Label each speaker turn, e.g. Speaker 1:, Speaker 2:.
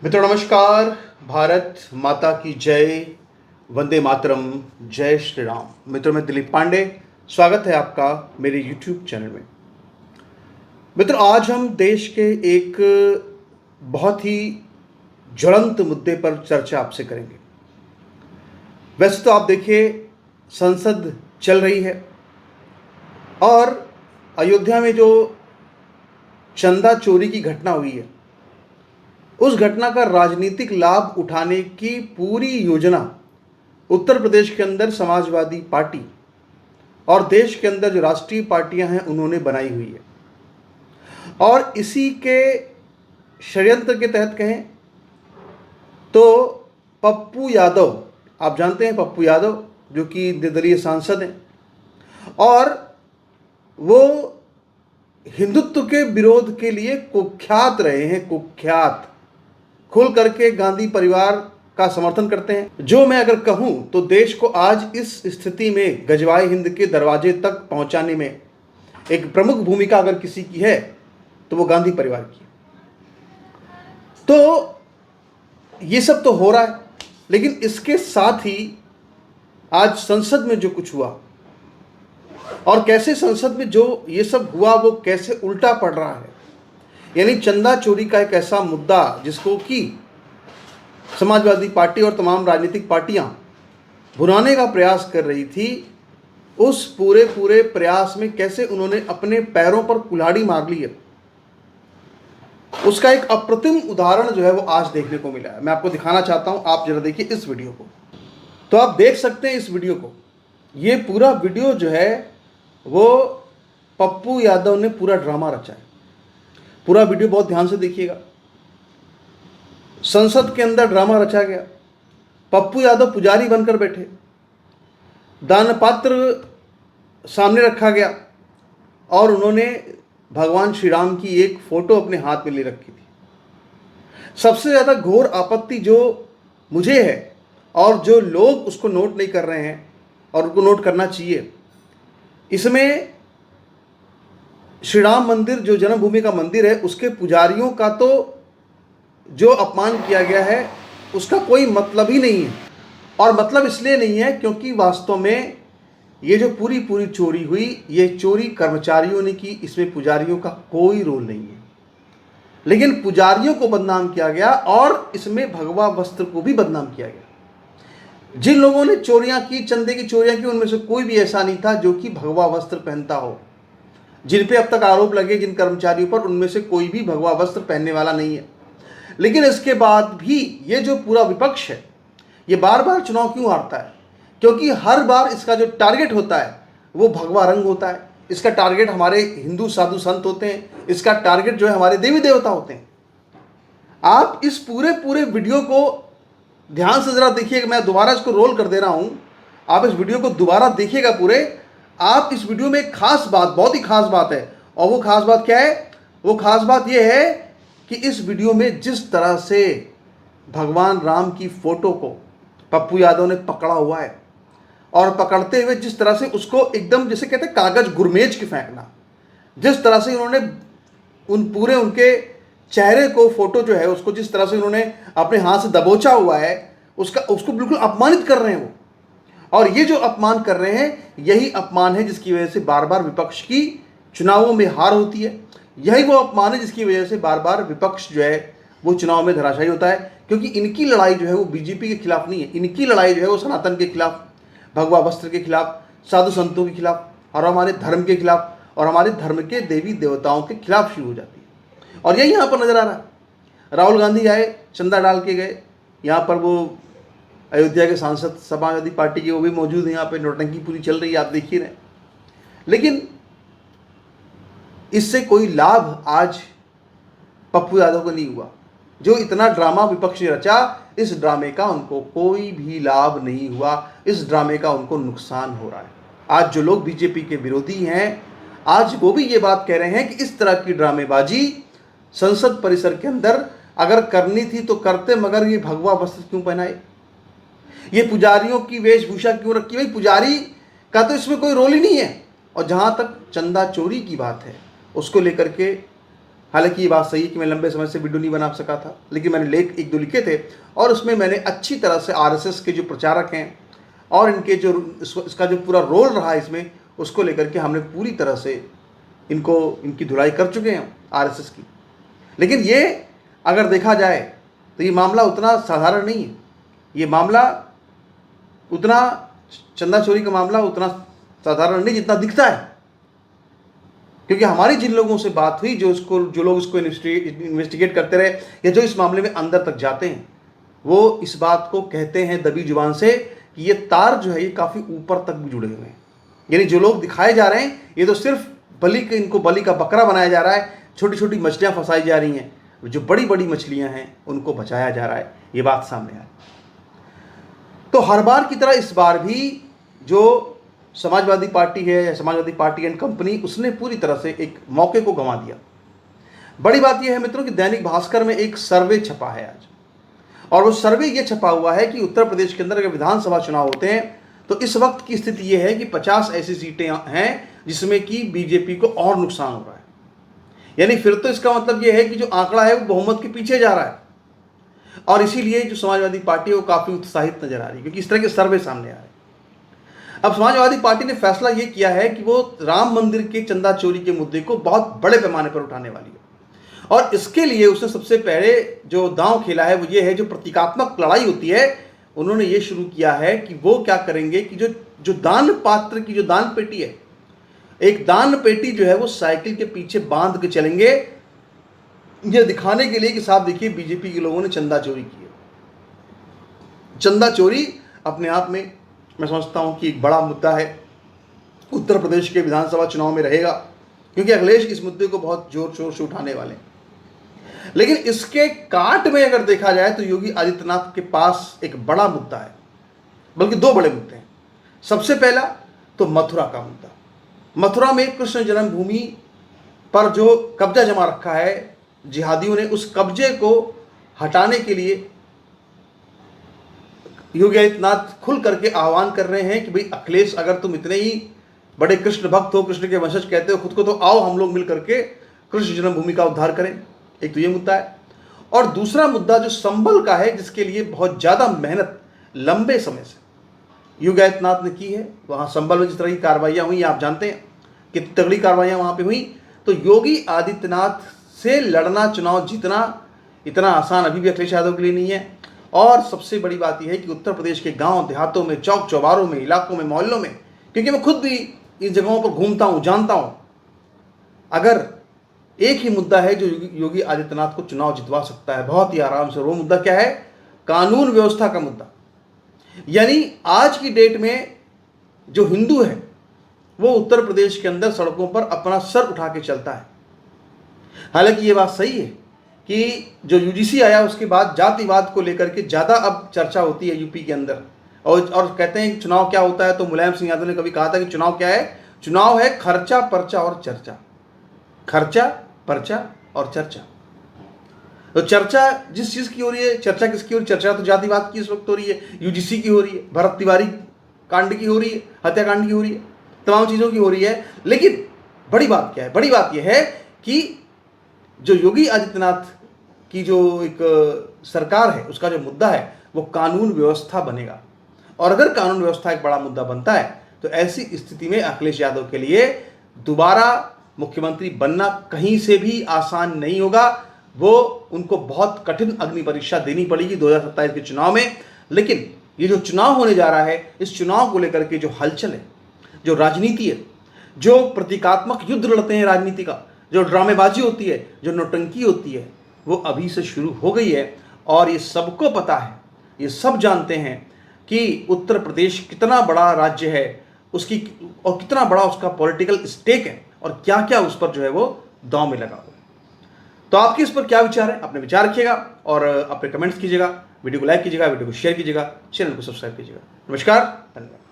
Speaker 1: मित्रों नमस्कार। भारत माता की जय। वंदे मातरम। जय श्री राम। मित्रों मैं दिलीप पांडे, स्वागत है आपका मेरे YouTube चैनल में। मित्रों आज हम देश के एक बहुत ही ज्वलंत मुद्दे पर चर्चा आपसे करेंगे। वैसे तो आप देखिए संसद चल रही है और अयोध्या में जो चंदा चोरी की घटना हुई है उस घटना का राजनीतिक लाभ उठाने की पूरी योजना उत्तर प्रदेश के अंदर समाजवादी पार्टी और देश के अंदर जो राष्ट्रीय पार्टियां हैं उन्होंने बनाई हुई है। और इसी के षड्यंत्र के तहत कहें तो पप्पू यादव, आप जानते हैं पप्पू यादव जो कि निर्दलीय सांसद हैं और वो हिंदुत्व के विरोध के लिए कुख्यात रहे हैं। कुख्यात खुल करके गांधी परिवार का समर्थन करते हैं। जो मैं अगर कहूं तो देश को आज इस स्थिति में गजवाए हिंद के दरवाजे तक पहुंचाने में एक प्रमुख भूमिका अगर किसी की है तो वो गांधी परिवार की। तो ये सब तो हो रहा है, लेकिन इसके साथ ही आज संसद में जो कुछ हुआ और कैसे संसद में जो ये सब हुआ वो कैसे उल्टा पड़ रहा है, यानी चंदा चोरी का एक ऐसा मुद्दा जिसको कि समाजवादी पार्टी और तमाम राजनीतिक पार्टियां भुनाने का प्रयास कर रही थी, उस पूरे प्रयास में कैसे उन्होंने अपने पैरों पर कुल्हाड़ी मार ली है, उसका एक अप्रतिम उदाहरण जो है वो आज देखने को मिला है। मैं आपको दिखाना चाहता हूं, आप जरा देखिए इस वीडियो को। तो आप देख सकते हैं इस वीडियो को, ये पूरा वीडियो जो है वो पप्पू यादव ने पूरा ड्रामा रचा है। पूरा वीडियो बहुत ध्यान से देखिएगा। संसद के अंदर ड्रामा रचा गया। पप्पू यादव पुजारी बनकर बैठे, दान पात्र सामने रखा गया और उन्होंने भगवान श्री राम की एक फोटो अपने हाथ में ले रखी थी। सबसे ज़्यादा घोर आपत्ति जो मुझे है और जो लोग उसको नोट नहीं कर रहे हैं और उनको नोट करना चाहिए, इसमें श्री राम मंदिर जो जन्मभूमि का मंदिर है उसके पुजारियों का तो जो अपमान किया गया है उसका कोई मतलब ही नहीं है। और मतलब इसलिए नहीं है क्योंकि वास्तव में ये जो पूरी चोरी हुई, ये चोरी कर्मचारियों ने की, इसमें पुजारियों का कोई रोल नहीं है। लेकिन पुजारियों को बदनाम किया गया और इसमें भगवा वस्त्र को भी बदनाम किया गया। जिन लोगों ने चोरियां की, चंदे की चोरियां की, उनमें से कोई भी ऐसा नहीं था जो कि भगवा वस्त्र पहनता हो। जिन पे अब तक आरोप लगे जिन कर्मचारियों पर, उनमें से कोई भी भगवा वस्त्र पहनने वाला नहीं है। लेकिन इसके बाद भी ये जो पूरा विपक्ष है ये बार बार चुनाव क्यों हारता है? क्योंकि हर बार इसका जो टारगेट होता है वो भगवा रंग होता है। इसका टारगेट हमारे हिंदू साधु संत होते हैं, इसका टारगेट जो है हमारे देवी देवता होते हैं। आप इस पूरे वीडियो को ध्यान से जरा देखिएगा। मैं दोबारा इसको रोल कर दे रहा हूं, आप इस वीडियो को दोबारा देखिएगा पूरे। आप इस वीडियो में एक खास बात, बहुत ही खास बात है, और वो खास बात क्या है? वो खास बात ये है कि इस वीडियो में जिस तरह से भगवान राम की फोटो को पप्पू यादव ने पकड़ा हुआ है और पकड़ते हुए जिस तरह से उसको एकदम जैसे कहते हैं कागज गुरमेज के फेंकना, जिस तरह से उन्होंने उनके चेहरे को, फोटो जो है उसको जिस तरह से उन्होंने अपने हाथ से दबोचा हुआ है, उसको बिल्कुल अपमानित कर रहे हैं वो। और ये जो अपमान कर रहे हैं यही अपमान है जिसकी वजह से बार बार विपक्ष की चुनावों में हार होती है। यही वो अपमान है जिसकी वजह से बार बार विपक्ष जो है वो चुनाव में धराशायी होता है। क्योंकि इनकी लड़ाई जो है वो बीजेपी के खिलाफ नहीं है, इनकी लड़ाई जो है वो सनातन के खिलाफ, भगवा वस्त्र के खिलाफ, साधु संतों के खिलाफ और हमारे धर्म के खिलाफ और हमारे धर्म के देवी देवताओं के खिलाफ शुरू हो जाती है। और यही यहाँ पर नजर आ रहा है। राहुल गांधी आए, चंदा डाल के गए, यहाँ पर वो अयोध्या के सांसद समाजवादी पार्टी के वो भी मौजूद हैं, यहाँ पे नौटंकी पूरी चल रही है, आप देखिए रहे। लेकिन इससे कोई लाभ आज पप्पू यादव को नहीं हुआ। जो इतना ड्रामा विपक्ष ने रचा, इस ड्रामे का उनको कोई भी लाभ नहीं हुआ, इस ड्रामे का उनको नुकसान हो रहा है। आज जो लोग बीजेपी के विरोधी हैं, आज वो भी ये बात कह रहे हैं कि इस तरह की ड्रामेबाजी संसद परिसर के अंदर अगर करनी थी तो करते, मगर ये भगवा वस्त्र क्यों पहनाए, ये पुजारियों की वेशभूषा क्यों रखी? भाई पुजारी का तो इसमें कोई रोल ही नहीं है। और जहाँ तक चंदा चोरी की बात है उसको लेकर के हालांकि ये बात सही है कि मैं लंबे समय से वीडियो नहीं बना सका था, लेकिन मैंने लेख एक दो लिखे थे और उसमें मैंने अच्छी तरह से आरएसएस के जो प्रचारक हैं और इनके जो इसका जो पूरा रोल रहा है इसमें, उसको लेकर के हमने पूरी तरह से इनकी धुलाई कर चुके हैं आरएसएस की। लेकिन ये अगर देखा जाए तो ये मामला उतना साधारण नहीं है। ये मामला उतना, चंदा चोरी का मामला उतना साधारण नहीं जितना दिखता है, क्योंकि हमारी जिन लोगों से बात हुई, जो लोग इसको इन्वेस्टिगेट करते रहे या जो इस मामले में अंदर तक जाते हैं, वो इस बात को कहते हैं दबी जुबान से कि ये तार जो है ये काफ़ी ऊपर तक भी जुड़े हुए हैं। यानी जो लोग दिखाए जा रहे हैं ये तो सिर्फ इनको बलि का बकरा बनाया जा रहा है, छोटी छोटी मछलियाँ फंसाई जा रही हैं, जो बड़ी बड़ी मछलियाँ हैं उनको बचाया जा रहा है, ये बात सामने आई। तो हर बार की तरह इस बार भी जो समाजवादी पार्टी है या समाजवादी पार्टी एंड कंपनी, उसने पूरी तरह से एक मौके को गंवा दिया। बड़ी बात यह है मित्रों कि दैनिक भास्कर में एक सर्वे छपा है आज, और वो सर्वे ये छपा हुआ है कि उत्तर प्रदेश के अंदर अगर विधानसभा चुनाव होते हैं तो इस वक्त की स्थिति यह है कि 50 ऐसी सीटें हैं जिसमें कि बीजेपी को और नुकसान हो रहा है। यानी फिर तो इसका मतलब यह है कि जो आंकड़ा है वो बहुमत के पीछे जा रहा है, और इसीलिए जो समाजवादी पार्टी है वो काफ़ी उत्साहित नजर आ रही है, क्योंकि इस तरह के सर्वे सामने आ रहे हैं। अब समाजवादी पार्टी ने फैसला ये किया है कि वो राम मंदिर के चंदा चोरी के मुद्दे को बहुत बड़े पैमाने पर उठाने वाली है, और इसके लिए उसने सबसे पहले जो दांव खेला है वो ये है, जो प्रतीकात्मक लड़ाई होती है, उन्होंने ये शुरू किया है कि वो क्या करेंगे कि जो दान पात्र की जो दान पेटी है, एक दान पेटी जो है वो साइकिल के पीछे बांध के चलेंगे, ये दिखाने के लिए कि साहब देखिए बीजेपी के लोगों ने चंदा चोरी की है। चंदा चोरी अपने आप में मैं समझता हूं कि एक बड़ा मुद्दा है, उत्तर प्रदेश के विधानसभा चुनाव में रहेगा, क्योंकि अखिलेश इस मुद्दे को बहुत जोर शोर से उठाने वाले हैं। लेकिन इसके काट में अगर देखा जाए तो योगी आदित्यनाथ के पास एक बड़ा मुद्दा है, बल्कि दो बड़े मुद्दे हैं। सबसे पहला तो मथुरा का मुद्दा। मथुरा में कृष्ण जन्मभूमि पर जो कब्जा जमा रखा है जिहादियों ने, उस कब्जे को हटाने के लिए योगी आदित्यनाथ खुल करके आह्वान कर रहे हैं कि भाई अखिलेश, अगर तुम इतने ही बड़े कृष्ण भक्त हो, कृष्ण के वंशज कहते हो खुद को, तो आओ हम लोग मिल करके कृष्ण जन्मभूमि का उद्धार करें। एक तो ये मुद्दा है, और दूसरा मुद्दा जो संभल का है, जिसके लिए बहुत ज़्यादा मेहनत लंबे समय से योगी आदित्यनाथ ने की है। वहाँ संभल में जिस तरह की कार्रवाइयाँ हुई आप जानते हैं कि तगड़ी कार्रवाइयाँ वहाँ पे हुई। तो योगी आदित्यनाथ से लड़ना, चुनाव जीतना इतना आसान अभी भी अखिलेश यादव के लिए नहीं है। और सबसे बड़ी बात यह है कि उत्तर प्रदेश के गांव देहातों में, चौक चौबारों में, इलाकों में, मोहल्लों में, क्योंकि मैं खुद भी इन जगहों पर घूमता हूँ, जानता हूँ, अगर एक ही मुद्दा है जो योगी आदित्यनाथ को चुनाव जितवा सकता है बहुत ही आराम से, वो मुद्दा क्या है? कानून व्यवस्था का मुद्दा। यानी आज की डेट में जो हिंदू है वो उत्तर प्रदेश के अंदर सड़कों पर अपना सर उठा के चलता है। हालांकि ये बात सही है कि जो यूजीसी आया उसके बाद जातिवाद को लेकर के ज़्यादा अब चर्चा होती है यूपी के अंदर, और कहते हैं चुनाव क्या होता है, तो मुलायम सिंह यादव ने कभी कहा था कि चुनाव क्या है? चुनाव है खर्चा, पर्चा और चर्चा। खर्चा, पर्चा और चर्चा। तो चर्चा जिस चीज़ की हो रही है, चर्चा किसकी हो रही है? चर्चा तो जातिवाद की इस वक्त हो रही है, यूजीसी की हो रही है, भरत तिवारी कांड की हो रही है, हत्याकांड की हो रही है, तमाम चीज़ों की हो रही है। लेकिन बड़ी बात क्या है? बड़ी बात यह है कि जो योगी आदित्यनाथ की जो एक सरकार है उसका जो मुद्दा है वो कानून व्यवस्था बनेगा। और अगर कानून व्यवस्था एक बड़ा मुद्दा बनता है तो ऐसी स्थिति में अखिलेश यादव के लिए दोबारा मुख्यमंत्री बनना कहीं से भी आसान नहीं होगा। वो उनको बहुत कठिन अग्नि परीक्षा देनी पड़ेगी 2027 के चुनाव में। लेकिन ये जो चुनाव होने जा रहा है, इस चुनाव को लेकर के जो हलचल है, जो राजनीति है, जो प्रतीकात्मक युद्ध लड़ते हैं राजनीति का, जो ड्रामेबाजी होती है, जो नौटंकी होती है, वो अभी से शुरू हो गई है। और ये सबको पता है, ये सब जानते हैं कि उत्तर प्रदेश कितना बड़ा राज्य है उसकी, और कितना बड़ा उसका पॉलिटिकल स्टेक है, और क्या क्या उस पर जो है वो दांव में लगा हुआ है। तो आपके इस पर क्या विचार है? अपने विचार रखिएगा और अपने कमेंट्स कीजिएगा, वीडियो को लाइक कीजिएगा, वीडियो को शेयर कीजिएगा, चैनल को सब्सक्राइब कीजिएगा। नमस्कार, धन्यवाद।